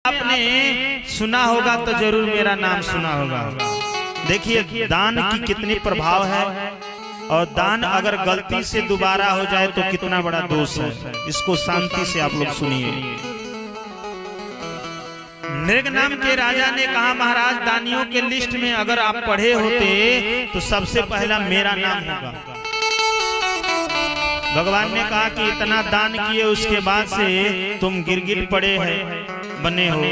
आपने सुना होगा तो जरूर मेरा नाम सुना होगा। देखिए दान की कितनी प्रभाव है, और दान अगर गलती से दोबारा हो जाए तो कितना बड़ा दोष है। इसको शांति से आप लोग सुनिए। नृग नाम के राजा ने कहा, महाराज दानियों के लिस्ट में अगर आप पढ़े होते तो सबसे पहला मेरा नाम होगा। भगवान ने कहा कि इतना दान किए उसके बाद से तुम गिरगिट पड़े हैं बने हो,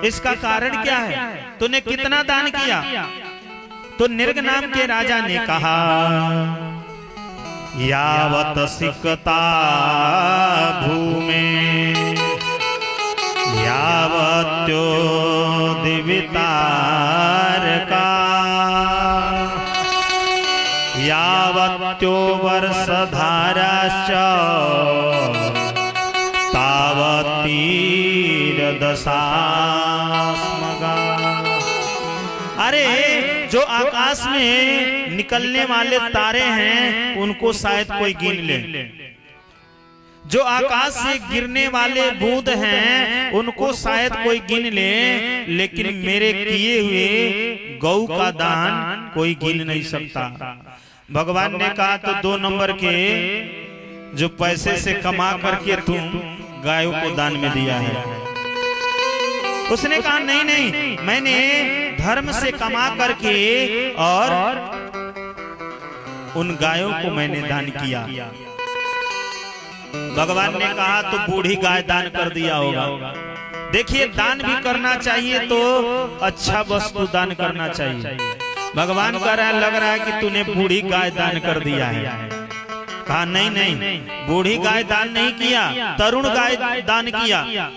इसका कारण क्या है? तूने कितना दान किया? तो नृग नाम के राजा ने कहा, यावत सिकता भूमे यावत्यो दिवितार का यावत्यो वर्षधाराश्च तावतीरदशास्मगा। अरे जो आकाश में निकलने वाले तारे हैं उनको शायद कोई गिन ले, जो आकाश से गिरने वाले बूंद हैं उनको शायद कोई गिन ले, लेकिन मेरे किए हुए गौ का दान कोई गिन नहीं सकता। भगवान ने कहा तो 2 नंबर के जो पैसे से कमा करके तुम गायों को दान में दिया है। उसने कहा नहीं नहीं, मैंने धर्म से कमा करके और उन गायों को मैंने दान किया। भगवान ने कहा तो बूढ़ी गाय दान कर दिया होगा। देखिए दान भी करना चाहिए तो अच्छा वस्तु दान करना चाहिए। भगवान कह रहा है, लग रहा है कि तूने बूढ़ी गाय दान कर दिया है। कहा नहीं नहीं, बूढ़ी गाय दान नहीं किया, तरुण गाय दान किया,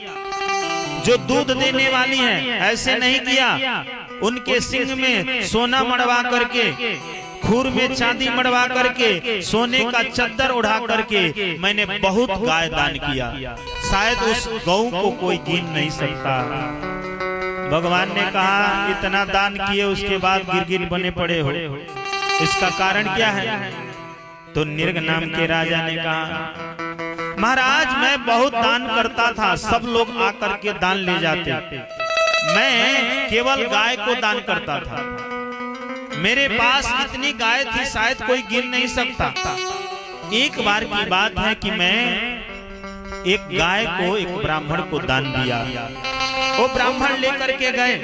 जो दूध देने वाली है। ऐसे नहीं किया, उनके सिंग में सोना मड़वा करके, खूर में चांदी मड़वा करके, सोने का चद्दर उड़ा करके मैंने बहुत गाय दान किया। शायद उस गौ को कोई गिन नहीं सकता। भगवान ने कहा इतना दान किए उसके बाद गिरगिट बने पड़े हो, इसका कारण क्या है? तो नृग नाम के राजा ने कहा, महाराज मैं बहुत दान करता था, सब लोग आकर के दान ले जाते, मैं केवल गाय को दान करता था। मेरे पास इतनी गाय थी शायद कोई गिन नहीं सकता। एक बार की बात है कि मैं एक गाय को एक ब्राह्मण को दान दिया। वो ब्राह्मण लेकर के गए,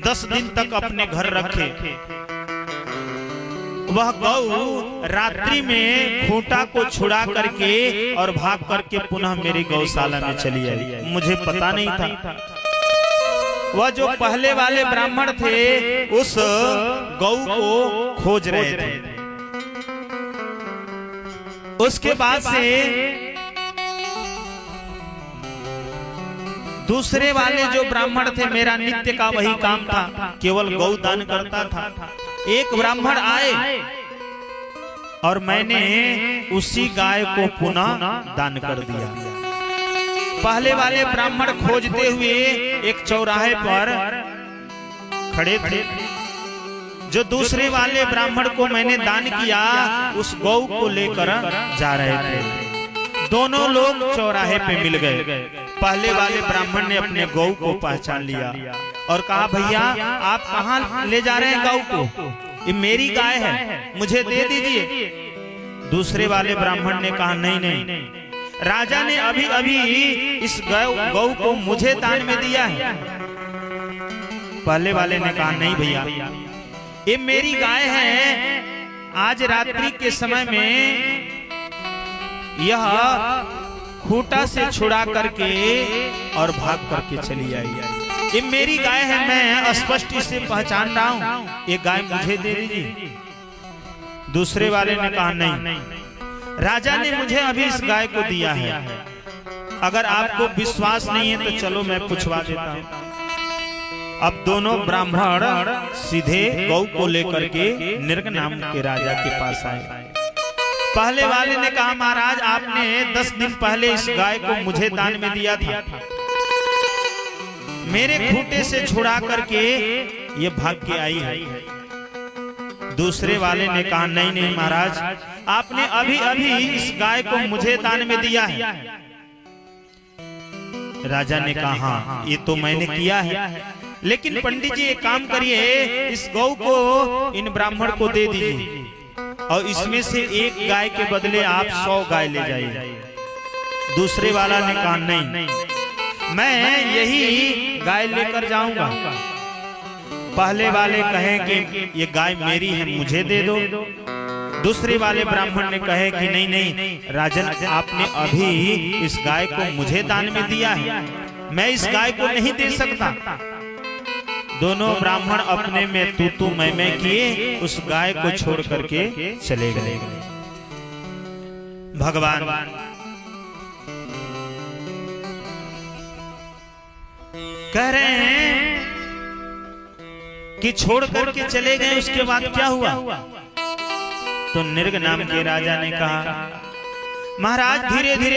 10 दिन तक अपने घर रखे। वह गौ रात्रि में खूंटा को छुड़ा करके और भाग करके पुनः मेरी गौशाला में चली आई। मुझे पता नहीं था। वह जो पहले वाले ब्राह्मण थे उस गौ को खोज रहे थे। उसके बाद से दूसरे वाले जो ब्राह्मण थे, मेरा नित्य का वही काम था, केवल गौ दान करता था। एक ब्राह्मण आए और मैंने उसी गाय को पुनः दान कर दिया। पहले वाले ब्राह्मण खोजते हुए एक चौराहे पर खड़े थे। जो दूसरे वाले ब्राह्मण को मैंने दान किया उस गौ को लेकर जा रहे थे। दोनों लोग चौराहे पे मिल गए। पहले वाले ब्राह्मण ने अपने गौ को पहचान लिया और कहा, भैया आप कहाँ ले जा रहे हैं गौ को? ये मेरी गाय है, मुझे दे दीजिए। दूसरे वाले ब्राह्मण ने कहा, नहीं नहीं, राजा ने अभी अभी इस गौ को मुझे दान में दिया है। पहले वाले ने कहा, नहीं भैया ये मेरी गाय है, आज रात्रि के समय में यह खूंटा से छुड़ा करके और भाग करके चली आई। ये मेरी गाय है, मैं स्पष्ट इसे पहचान रहा हूँ, ये गाय मुझे दे दीजिए। दूसरे वाले ने कहा, नहीं, राजा ने मुझे अभी इस गाय को दिया है, अगर आपको विश्वास नहीं है तो चलो मैं पूछवा देता हूँ। अब दोनों ब्राह्मण सीधे गौ को लेकर के नृग नाम के राजा के पास आए। पहले वाले ने कहा, महाराज आपने 10 दिन पहले इस गाय को मुझे दान में दिया था, मेरे खूंटे से छुड़ा करके ये भाग के आई है। दूसरे वाले ने कहा, नहीं नहीं महाराज, आपने अभी अभी इस गाय को मुझे दान में दिया है। राजा ने कहा हाँ ये तो मैंने किया है, लेकिन पंडित जी एक काम करिए, इस गौ को इन ब्राह्मण को दे दीजिए और इसमें से एक गाय के बदले आप 100 गाय ले जाइए। दूसरे वाला ने कहा नहीं, मैं यही गाय लेकर जाऊंगा। पहले वाले कहे कि ये गाय मेरी है, मुझे दे दो। दूसरे वाले ब्राह्मण ने कहे कि नहीं नहीं राजन, आपने अभी इस गाय को मुझे दान में दिया है, मैं इस गाय को नहीं दे सकता। दोनों ब्राह्मण अपने में तू मैं किए, उस गाय को छोड़ करके चले गए। भगवान कह रहे हैं कि छोड़ करके चले गए, उसके बाद क्या हुआ? तो निर्ग नाम के राजा ने कहा महाराज धीरे धीरे